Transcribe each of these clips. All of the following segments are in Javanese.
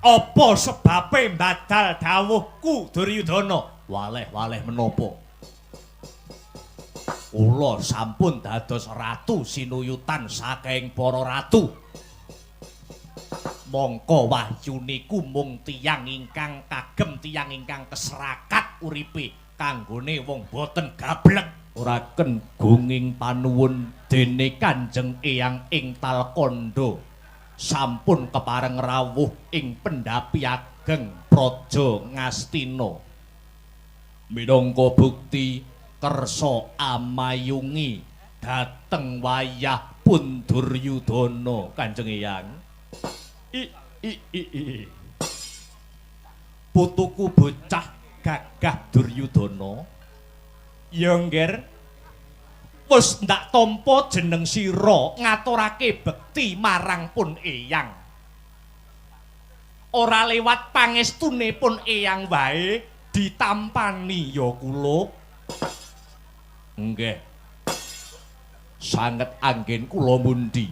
Apa sebabe mbadal dawuhku Duryudana? Waleh menapa? Kula sampun dados ratu sinuyutan saking para ratu. Mongko wahyu niku mung tiyang ingkang kagem tiyang ingkang keserakat uripe kanggone wong boten gablek. Ora ken gunging panuwun dene Kanjeng Eyang ing Talkanda. Sampun kepareng rawuh ing pendhapi ageng Praja Ngastina. Minangka bukti kersa amayungi dhateng wayah pun Duryudana Kanjeng Eyang. Putuku bocah gagah Duryudana. Ya ngger wis ndak tampa jeneng sira ngaturake bekti marang pun Eyang. Ora lewat pangestune pun Eyang wae ditampani ya kula. Nggih. Sanget anggen kula mundi.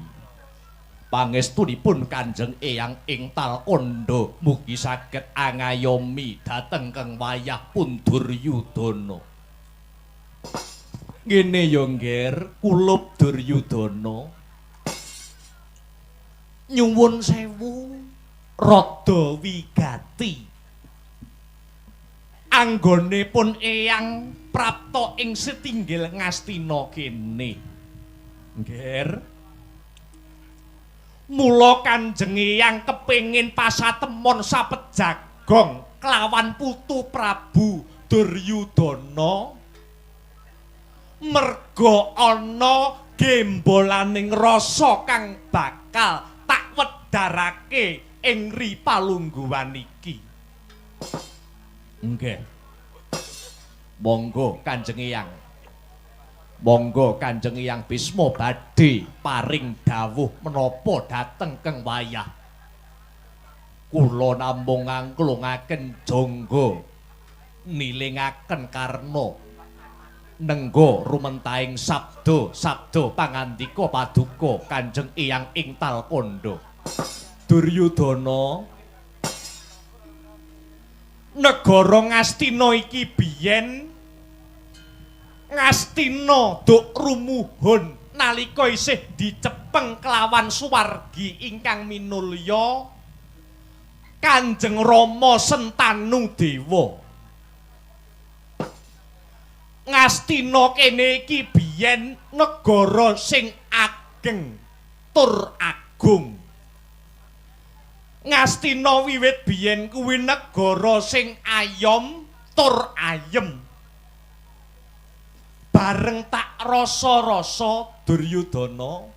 Pangestunipun Kanjeng Eyang ing Talkanda mugi saged angayomi dhateng keng wayah pun Duryudana. Ngene ya ngger, kulup Duryudana nyuwun sewu rada wigati. Anggone pun Eyang prapta ing setinggil Ngastina kene. Ngger. Mula Kanjeng Eyang kepengin pasatemon sapejagong kelawan putu Prabu Duryudana. Merga ana gembolaning rasa kang bakal tak wedharake ing ripalungguhan iki. Nggih. Monggo Kanjeng Eyang. Monggo Kanjeng Eyang Bisma badhe paring dawuh menapa dhateng keng wayah. Kula namung ngangklungaken jangga nilingaken karna nenggo rumentahing sabda pangandika paduka Kanjeng Eyang ing Talkanda. Duryudana, negara Ngastina iki biyen Ngastina duk rumuhun nalika isih dicepeng kelawan suwargi ingkang minulya Kanjeng Rama Sentanu Dewa. Ngastina kene iki biyen negara sing ageng tur agung. Ngastina wiwit biyen kuwi negara sing ayom tur ayem. Bareng tak rasa-rasa Duryudana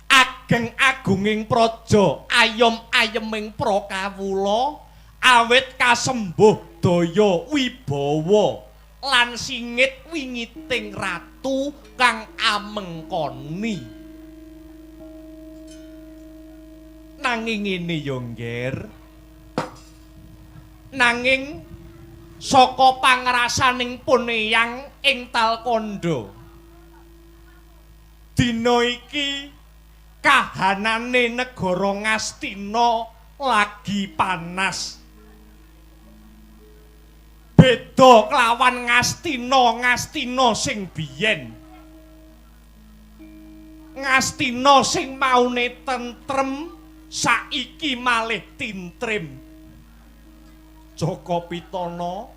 ageng-agunging praja ayom-ayeming prakawula awit kasembuh daya wibawa lan singit wingiting ratu kang amengkoni. Nanging ngene ya ngger. Nanging saka pangrasaning pun Eyang ing Talkanda. Dina iki kahanane negara Ngastina lagi panas. Beda kelawan Ngastina sing biyen. Ngastina sing maune tentrem saiki malih tintrim. Jaka Pitana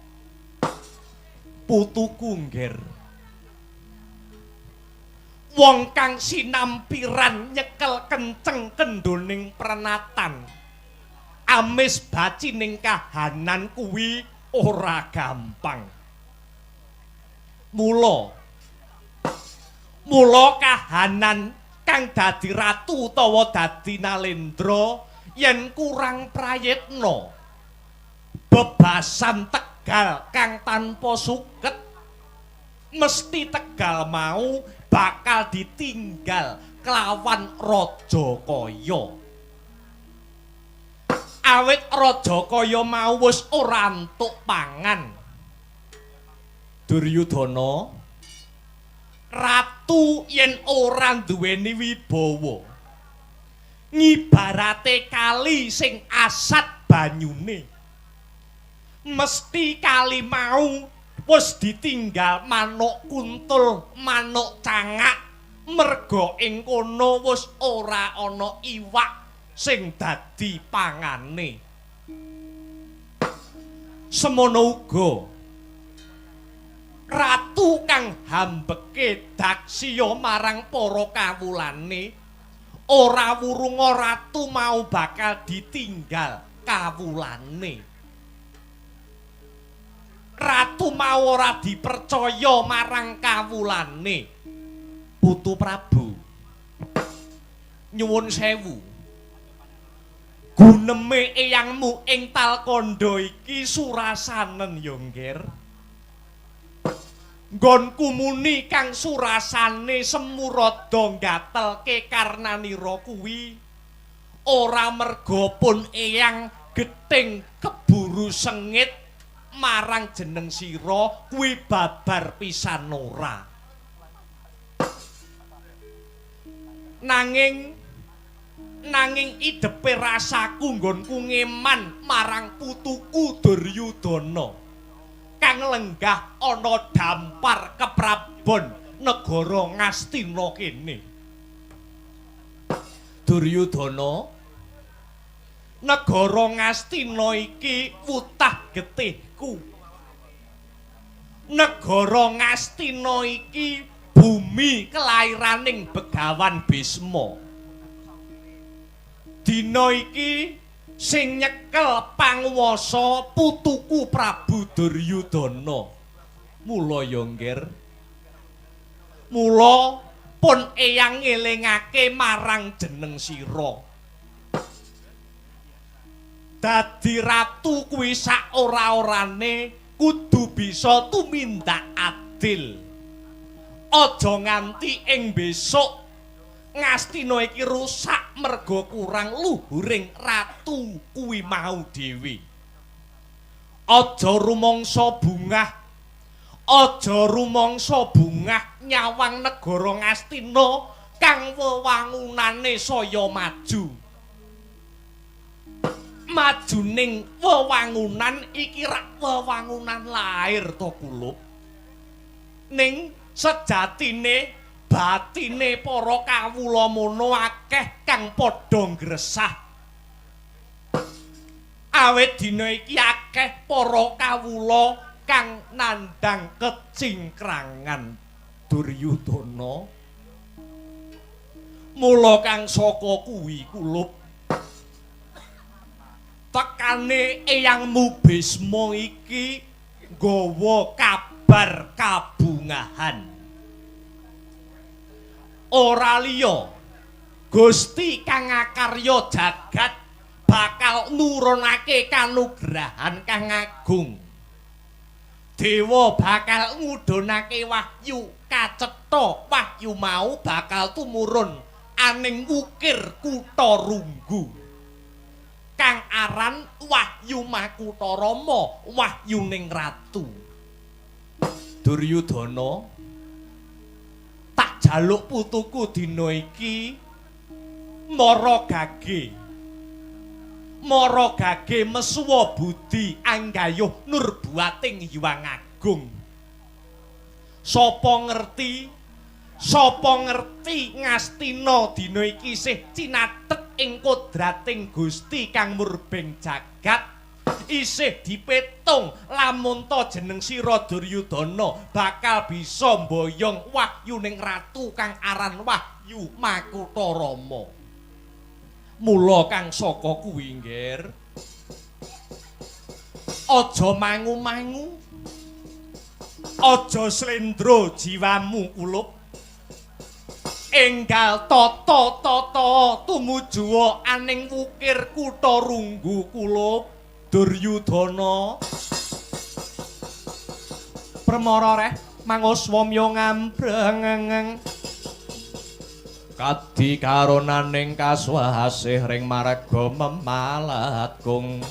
putuku ngger. Wong kang sinampiran nyekel kenceng kendoning prenatan. Amis bacining kahanan kuwi ora gampang. Mula kahanan kang dadi ratu utawa dadi nalendra yen kurang prayitna bebasan Tegal kang tanpa suket mesti Tegal mau bakal ditinggal kelawan Rajakaya. Awit Rajakaya mau wis ora entuk pangan. Duryudana, ratu yen ora duweni wibawa ngibarate kali sing asat banyune. Mesti kali mau wis ditinggal manuk kuntul, manuk cangak, merga ing kono wis ora ana iwak sing dadi pangane. Semono uga ratu kang hambeke daksiya marang para kawulane ora wurunga ratu mau bakal ditinggal kawulane. Ratu mau ora dipercaya marang kawulane. Putu Prabu nyuwun sewu, guneme eyangmu ing Talkanda iki surasanen ya nggir. Nggonku muni kang surasane semurada ngatelke Karnanira kuwi ora merga pun eyang gething keburu sengit marang jeneng sira kuwi babar pisan ora. Nanging idepe rasaku nggonku ngeman marang putuku Duryudana kang lenggah ana dampar keprabon negara Ngastina kene. Duryudana, negara Ngastina iki wutah getihku. Negara Ngastina iki bumi kelairaning Begawan Bisma. Dina iki sing nyekel panguwasa putuku Prabu Duryudana. Mula ya nggir, mula pun eyang ngelingake marang jeneng sira. Dadi ratu kuwi sak ora-orane kudu bisa tumindak adil. Aja nganti ing besok Ngastina iki rusak merga kurang luhuring ratu kuwi mau dhewe. Aja rumangsa bungah, aja rumangsa bungah nyawang negara Ngastina kang wewangunane saya maju. Majuning wewangunan iki rak wewangunan lair to kulup. Ning sejatine batine para kawula mono akeh kang padha ngresah. Awit dina iki akeh para kawula kang nandhang kecingkrangan Duryudana. Mula kang saka kuwi kulup tekane eyangmu Bisma iki nggawa kabar kabungahan. Ora liya Gusti kang ngakarya jagat bakal nurunake kanugrahan kang agung. Dewa bakal ngudhunake wahyu kacetha, wahyu mau bakal tumurun aning wukir Kutha Runggu kang aran Wahyu Makutarama, wahyuning ratu. Duryudana, tak jaluk putuku dina iki mara gage mesuwa budi anggayuh nurbuating Hyang Agung. Sapa ngerti Ngastina dina iki isih cinathet ing kodrating Gusti kang murbeng jagat, isih dipetung lamun ta jeneng sira Duryudana bakal bisa mboyong wahyuning ratu kang aran Wahyu Makutarama. Mula kang saka kuwi nggir, aja mangu-mangu, aja slendra jiwamu kulup. Enggal tata-tata tumuju aning wukir Kutha Runggu kulup. Duryudana, permara reh manguswamya ngambreng kadi karonaning kaswasih ring marga memalagung.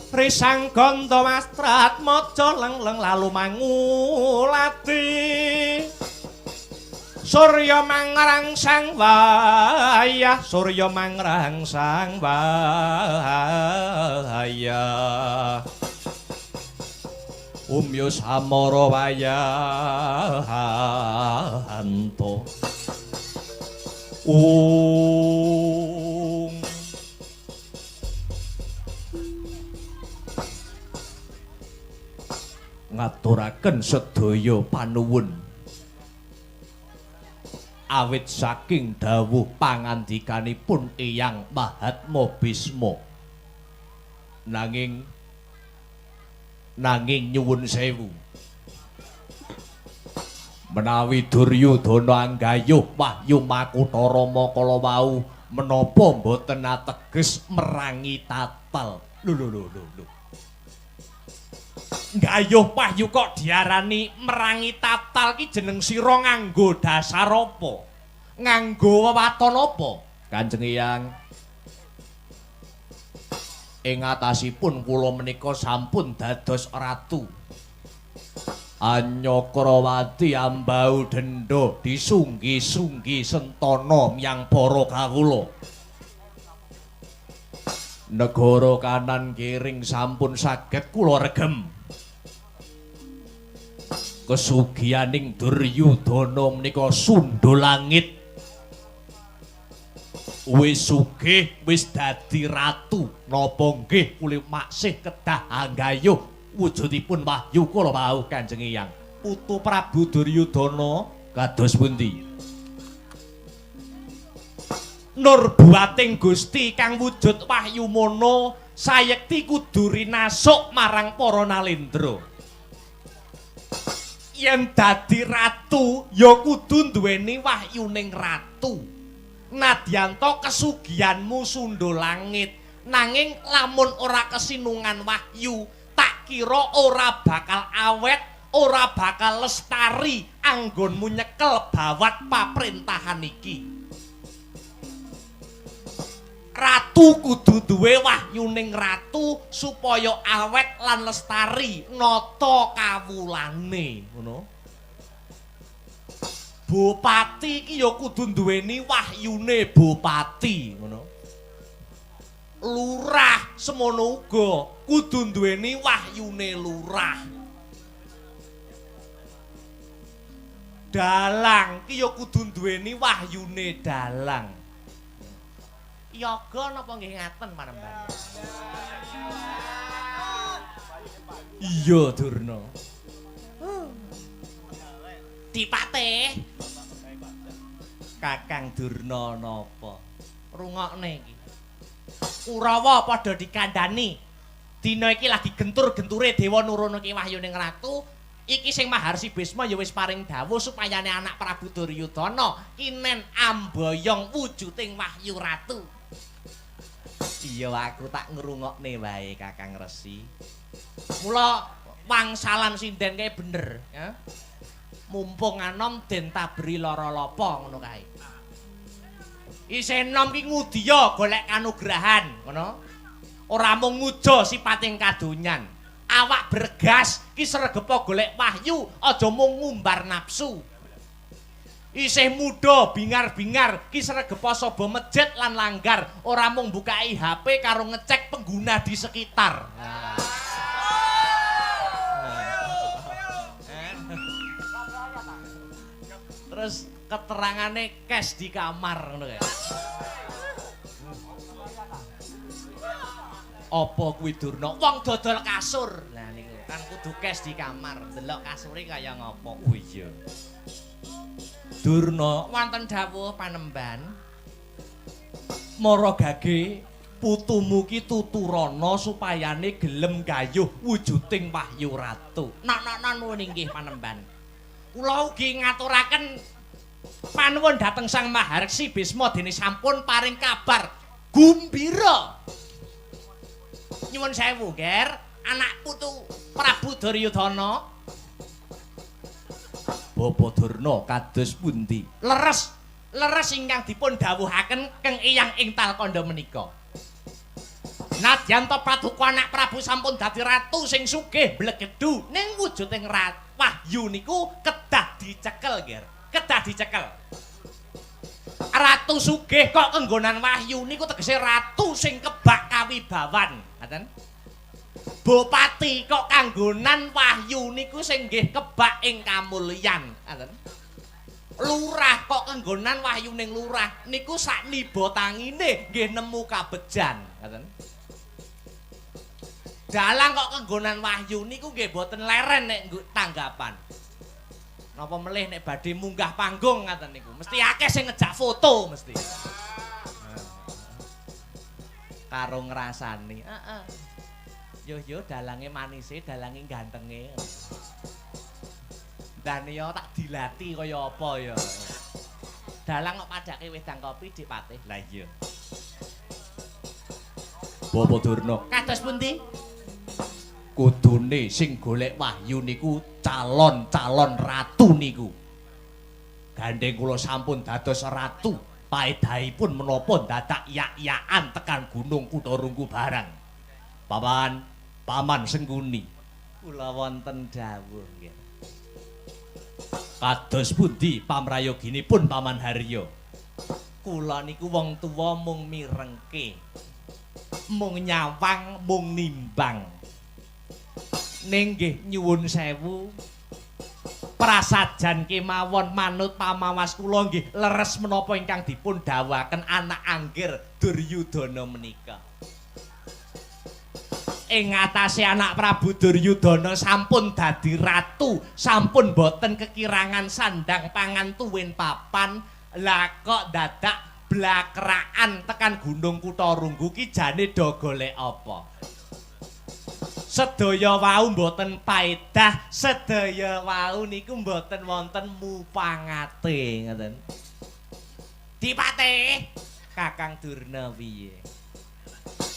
Risang ganda mastrat maja lengleng lalu mangulati Surya mangrangsang wayah, surya mangrangsang wayah. Umya samara wayahanto. Ngaturaken sedaya panuwun awit saking dawuh pangandikanipun Eyang Mahatma Bisma nanging nyuwun sewu menawi Duryudana anggayuh wahyu Makutha Rama kala wau menapa boten ateges merangi tatal lho nggayuh wahyu kok diarani merangi tatal ki jeneng sira nganggo dasar apa? Nganggo wewaton apa? Kanjeng Eyang. Ing atasipun kula menika sampun dados ratu. Anyakrawati ambau denda disunggi-sunggi sentana miyang para kawula. Negara kanan kiring sampun saged kula regem. Kesugianing Duryudana menika sundha langit. Wis sugih, wis dadi ratu. Napa nggih kula maksih kedah anggayuh wujudipun wahyu kala wau Kanjeng Eyang. Putu Prabu Duryudana kados pundi? Nur buating Gusti kang wujud wahyu mono sayekti kudu rinasuk marang para nalendra. Yen dadi ratu ya kudu duweni wahyuning ratu. Nadyanto kesugihanmu sundha langit, nanging lamun ora kesinungan wahyu, tak kira ora bakal awet, ora bakal lestari anggonmu nyekel bawat paprentahan iki. Ratu kudu duwe wahyuning ratu supaya awet lan lestari nata kawulane ngono. Bupati iki ya kudu duweni wahyune bupati ngono. Lurah semono uga kudu duweni wahyune lurah. Dalang iki ya kudu duweni wahyune dalang. Yoga napa nggih ngaten Panembahan? Iya Durna. Dipatih. Kakang Durna napa? Rungokne iki. Kurawa padha dikandhani. Dina iki lagi gentur-genture dewa nurunuke wahyuning ratu. Iki sing Maharsi Bisma ya wis paring dawuh supayane anak Prabu Duryudana kinen amboyong wujuding wahyu ratu. Iya aku tak ngrungokne wae Kakang Resi. Mula wangsalan sinden kae bener, ya. Mumpung anom den tabri lara lapa ngono kae. Isih enom ki ngudiya golek kanugrahan, ngono. Ora mung nguja sipating kadonyan. Awak bergas ki sregepa golek wahyu, aja mung ngumbar nafsu. Isih muda bingar-bingar ki sregepa saba mejet lan langgar, ora mung bukai HP karo ngecek pengguna di sekitar. Terus keterangane cash di kamar ngono kae. Apa kuwi Durna? Wong dodol kasur. Lah niku kan kudu cash di kamar, delok kasure kaya ngopo. Oh iya. Durna wonten dawuh Panembahan. Mara gage putumu ki tuturana supayane gelem gayuh wujuding wahyu ratu. Nak nuwun inggih Panembahan. Kula ugi ngaturaken panuwun dhateng Sang Maharsi Bisma dene sampun paring kabar gumbira. Nyuwun sewu, Ger, anak putu Prabu Duryudana. Bapa Durna kados pundi? Leres ingkang dipun dawuhaken Keng Eyang ing Talkanda menika. Nadyan to Paduka anak Prabu sampun dadi ratu sing sugih blegedu ning wujuding wahyu niku kedah dicekel, Ger. kedah dicekel. Ratu sugih kok kenggonan wahyu niku tegese ratu sing kebak kawibawan, ngoten. Bupati kok kanggonan wahyu niku sing nggih kebak ing kamulyan, ngoten. Lurah kok kanggonan wahyu ning lurah niku sak niba tangine nggih nemu kabejan, ngoten. Dalang kok kanggonan wahyu niku nggih boten leren nek tanggapan. Napa melih nek badhe munggah panggung ngaten niku, mesti akeh sing ngejak foto mesti. Karo ngrasani, heeh. Yo dalange manise, dalange gantenge. Dan yo tak dilati kaya apa ya. Dalang kok padake wedang kopi dipatih. Lah iya. Bapak Durna. Kados pundi? Kudune sing golek wahyu niku calon-calon ratu niku. Gandeng kula sampun dados ratu, paedahipun menapa dadak iyak-iyakan tekan Gunung Kutarunggu barang. Paman Sengguni, kula wonten dawuh nggih. Kados pundi pamrayoginipun Paman Harya? Kula niku wong tuwa mung mirengke. Mung nyawang, mung nimbang. Ning nggih nyuwun sewu prasajan kemawon manut pamawas kula nggih leres menapa ingkang dipun dawuhaken anak angger Duryudana menika. Ing ngatasé anak Prabu Duryudana sampun dadi ratu, sampun boten kekirangan sandang pangan tuwin papan, lah kok dadak blakraan tekan Gunung Kutarunggu ki jane do golek apa? Sedaya wau mboten paedah, sedaya wau niku mboten wonten mupangate, ngoten. Dipatih Kakang Durna piye?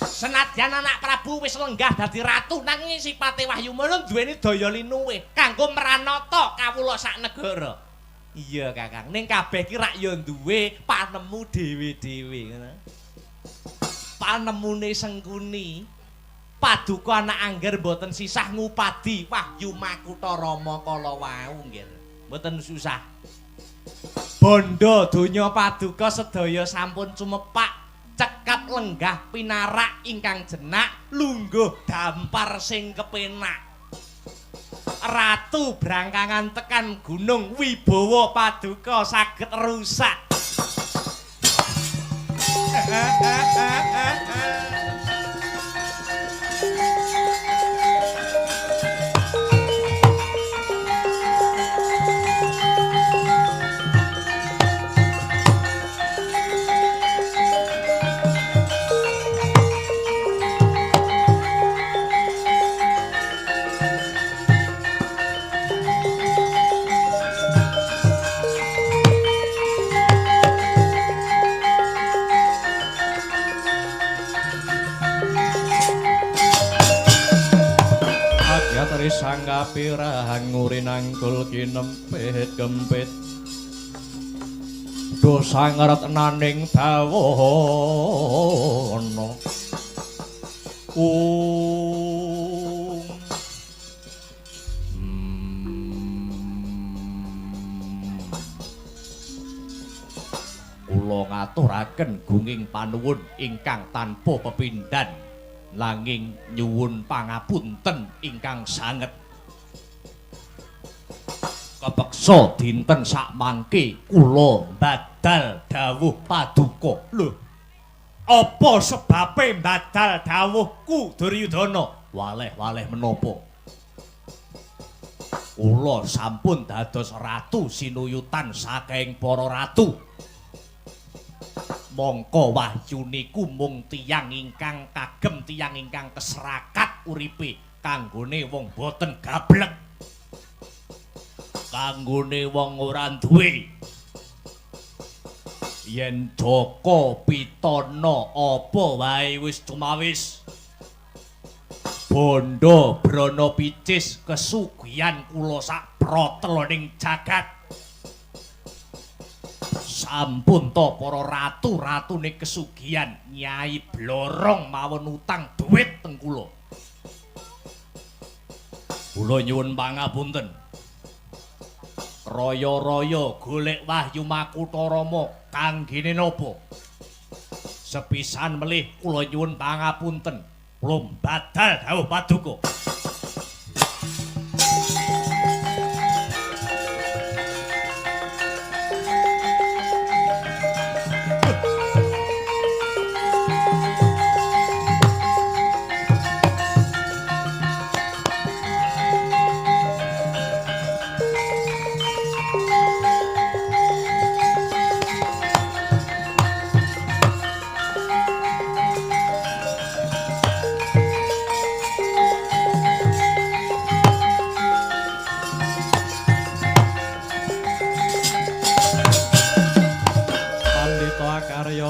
Senadyan anak Prabu wis lenggah dadi ratu nanging sipate Wahyu Mana duweni daya linuwe kanggo mranata kawula sak negara. Iya Kakang, ning kabeh ki rak ya duwe panemu dhewe-dhewe, ngono. Panemune Sengkuni Paduka anak angger mboten sisah ngupadi Wahyu Makutha Rama kala wau nggih. Mboten susah. Bondo donya Paduka sedaya sampun cumepak, cekap lenggah pinarak ingkang jenak, lungguh dampar sing kepenak. Ratu brangkangan tekan gunung wibawa Paduka saged rusak. Sang kapirang ngurinangkul kinempit kempit dosa ngeret naning dawana kula ngaturaken gunging panuwun ingkang tanpa pepindhan langing nyuwun pangapunten ingkang sanget. Kepeksa dinten sakmangke kula badal dawuh Paduka. Lho, apa sebabe badal dawuhku Duryudana? Waleh-waleh menapa? Kula sampun dados ratu sinuyutan saking para ratu. Mongko wahyu niku mung tiyang ingkang kagem, tiyang ingkang keserakat uripe kanggone wong boten gablek, kanggone wong ora duwe. Yen Jaka Pitana apa wae wis cumawis, bondo brana picis kesugihan kula sak prateloning jagat. Sampun to para ratu-ratune kesugihan Nyai Blorong mawon utang dhuwit teng kula. Kula nyuwun pangapunten. Raya-raya golek Wahyu Makutarama kanggene napa? Sepisan melih kula nyuwun pangapunten. Kula badal dawuh paduka.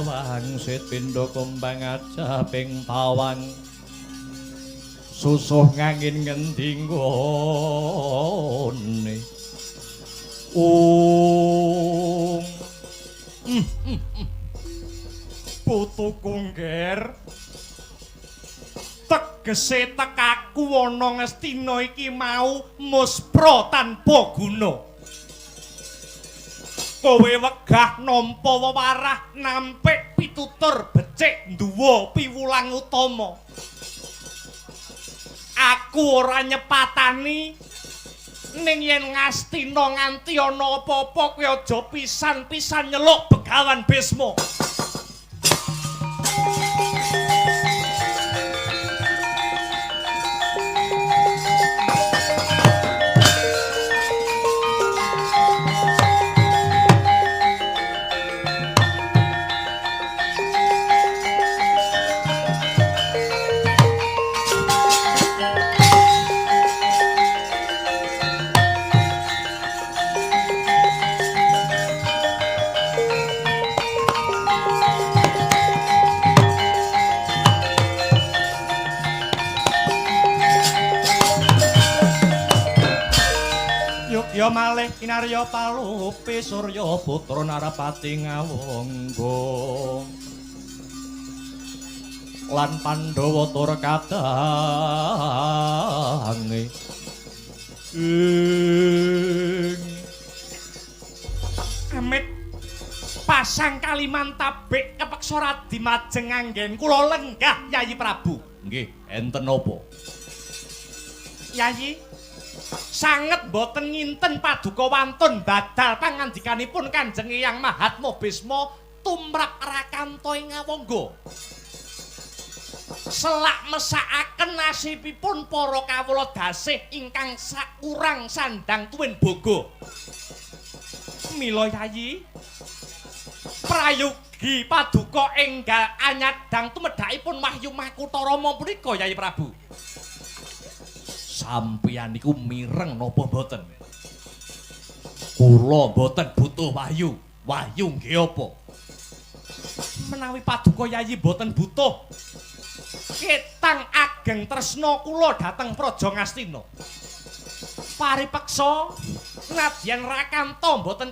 Wangsit pindha kumbang aja ping pawang susuh ngangin ngendi nggone Putuku ngger tegese tekaku ana Ngastina iki mau muspra tanpa guna. Kowe wegah nampa wewarah nampik pitutur becik nduwa piwulang utama. Aku ora nyepatani ning yen Ngastina nganti ana apa-apa kowe aja pisan-pisan nyeluk Begawan Bisma. Ya malih kinarya palupi Surya putra Narapati ngawangga lan Pandhawa tur kadange Amit pasang kaliman tabik kepeksa radi majeng anggen kula lenggah Yayi Prabu. nggih enten napa Yayi sanget boten nginten paduka wantun badal pangandikanipun Kanjeng Hyang Mahatma Bisma tumrap Rakanta ing Ngawangga. Selak mesakaken nasibipun para kawula dasih ingkang sakurang sandang tuwin boga. Mila Yayi prayogi paduka enggal anyadang tumedhakipun Wahyu Makutarama punika Yayi Prabu. sampeyan niku mireng napa mboten? Kula mboten butuh wahyu. Wahyu nggih apa? Menawi paduka Yayi mboten butuh ketang ageng tresna kula dhateng Praja Ngastina. Paripeksa nadyan Rakanta mboten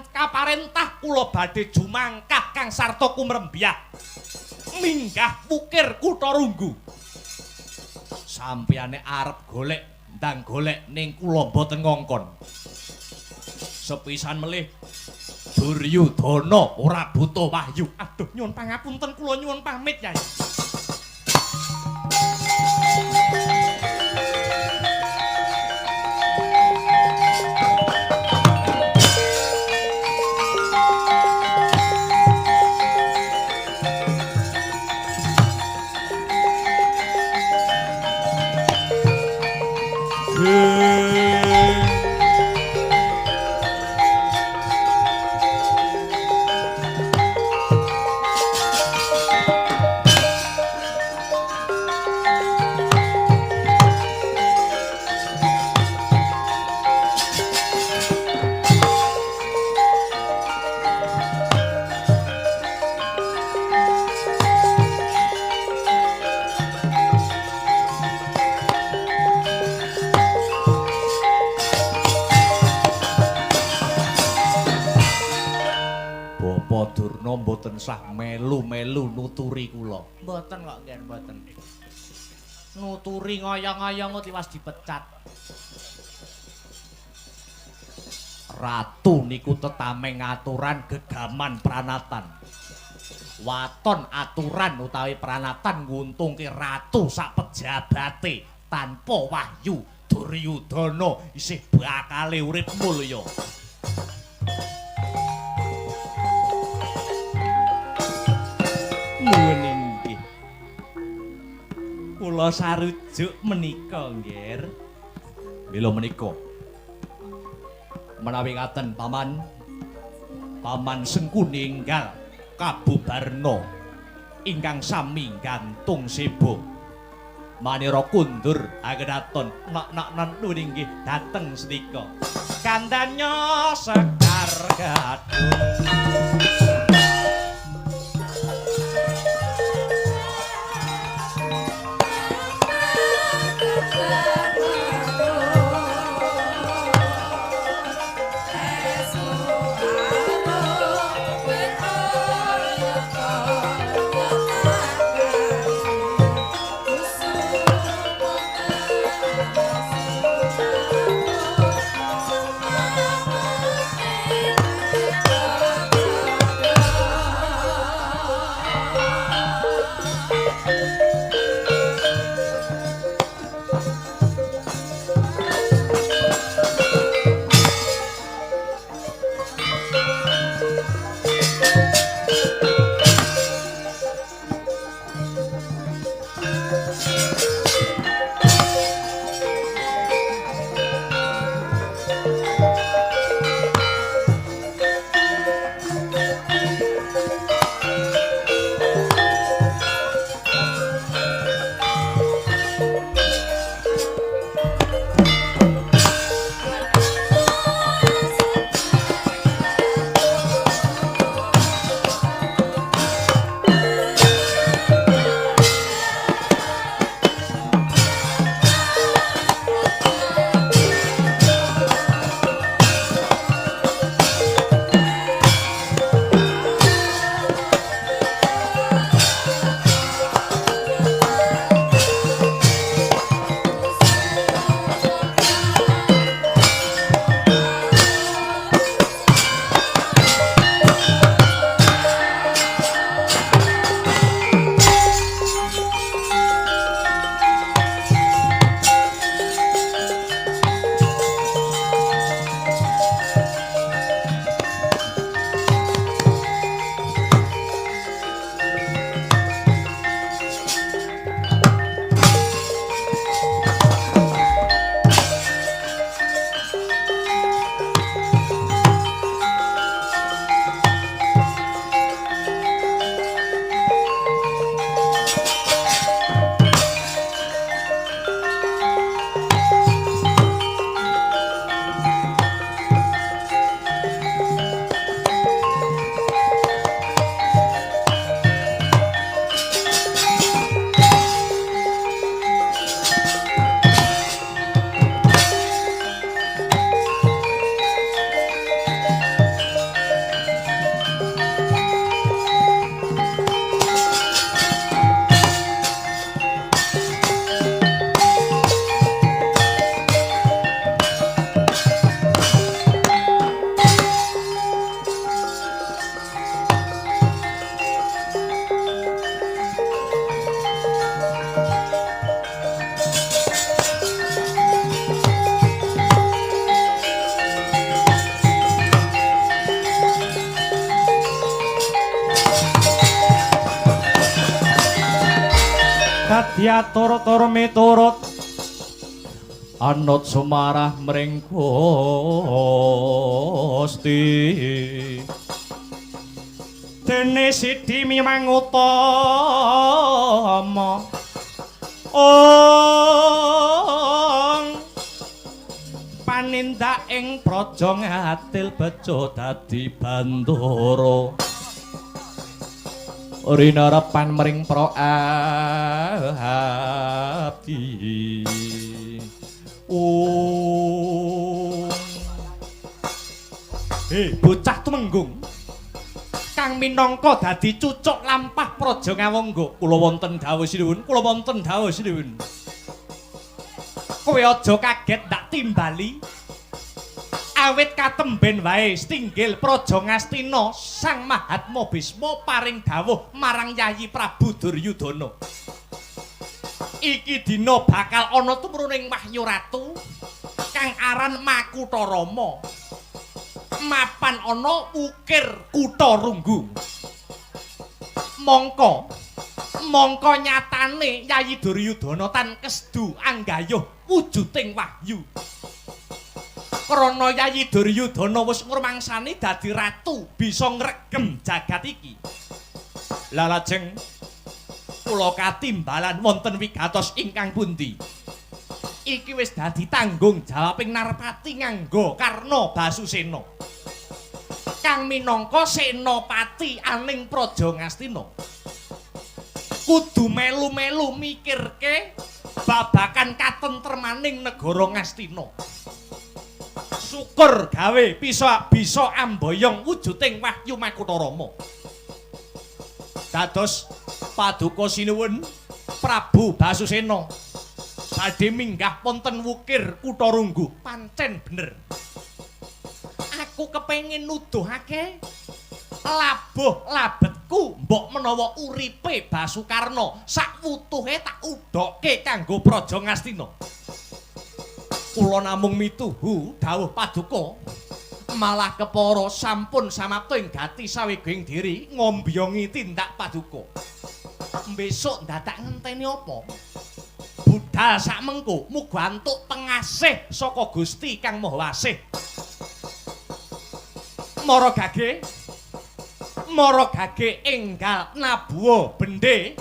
kaparentah kula badhe jumangkah kang sarta kumrembyah minggah Wukir Kutha Runggu. Sampeyane arep golek ndang golek ning kula mboten ngongkon. Sepisan melih Duryudana ora butuh wahyu. Aduh nyuwun pangapunten kula nyuwun pamit Yai. Mboten sah melu-melu nuturi kula. Mboten kok nggih mboten. Nuturi ngoyong-ngoyong tiwas dipecat. Ratu niku tetameng aturan gegaman pranatan. Waton aturan utawi pranatan nguntungke ratu sak pejabate tanpa wahyu Duryudana isih bakale urip mulya. Nuwun inggih. Kula sarujuk menika, Nggih. Mila menika. Menawi ngaten paman Sengkuni enggal kabubarna ingkang sami gantung sebo manira kundur agedaton nak nuwun inggih dateng sedika kandhanya Sekar Gadung. Kadyatur-tur miturut anut sumarah mring Gusti dene Sidi Mimang Utama panindak ing praja ngatil bejo dadi bandara rinarepan mring pra abdi bocah tumenggung kang minangka dadi cucuk lampah praja Ngawangga. Kula wonten dawuh sinuwun, kula wonten dawuh sinuwun. Kowe aja kaget ndak timbali Kawit katemben wae stinggil Praja Ngastina Sang Mahatma Bisma paring dawuh marang Yayi Prabu Duryudana. Iki dina bakal ana tumruning Wahyu Ratu kang aran Makutarama. Mapan ana ukir Kutha Runggu. Mongko nyatane Yayi Duryudana tan kesdu anggayuh wujuding wahyu. Krana Yayi Duryudana wis ngrumangsani dadi ratu bisa ngregem jagat iki. Lah lajeng kula katimbalan wonten wigatos ingkang pundi? Iki wis dadi tanggung jawabing Narpati nganggo Karna Basusena. Kang minangka senopati aning Praja Ngastina. Kudu melu-melu mikirke babakan katentremaning negara Ngastina. Syukur gawe bisa amboyong wujuding Wahyu Makutarama. Dados paduka sinuwun Prabu Basusena badhe minggah wonten wukir Kutha Runggu. Pancen bener. Aku kepengin nuduhake labuh labetku mbok menawa uripe Basukarna sakwutuhe tak udhoke kanggo Praja Ngastina. Kula namung mituhu dawuh paduka malah kepara sampun samapta ing gati saweging diri ngombyongi tindak paduka. Besok dadak ngenteni apa? Budal sakmengko muga antuk pengasih saka Gusti Kang Maha Asih. Mara gage enggal nabuwa bendhe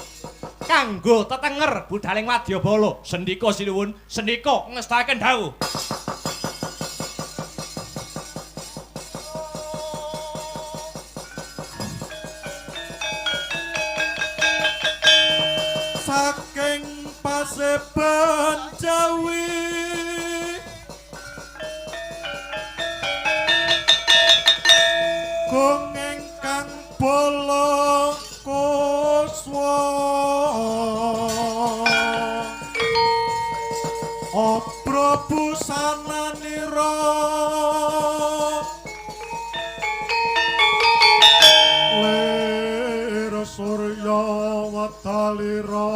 kanggo tetenger budaling wadyabala. Sendika sinuwun, sendika ngestaken dawuh. Saking paseban Jawi Gong ingkang bala kuswa Prabu sananira lir surya watalira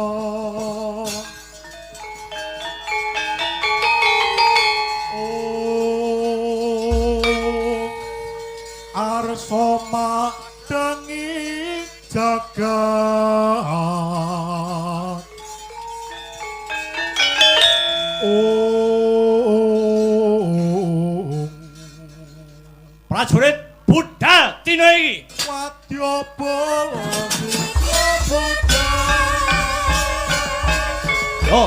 Arsoma dengi jagat Prajurit budal dina iki. Wadyabala budal. Yo.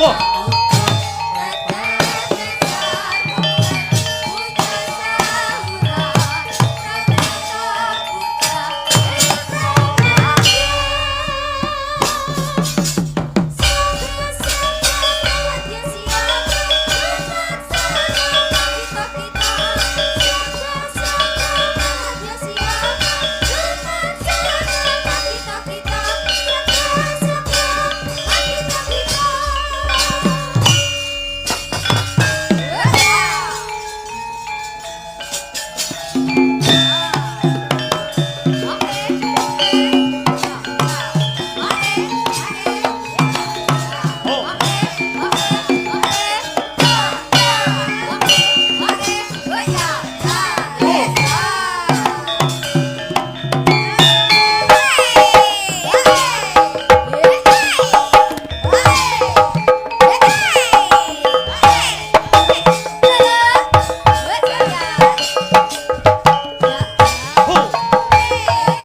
Wah.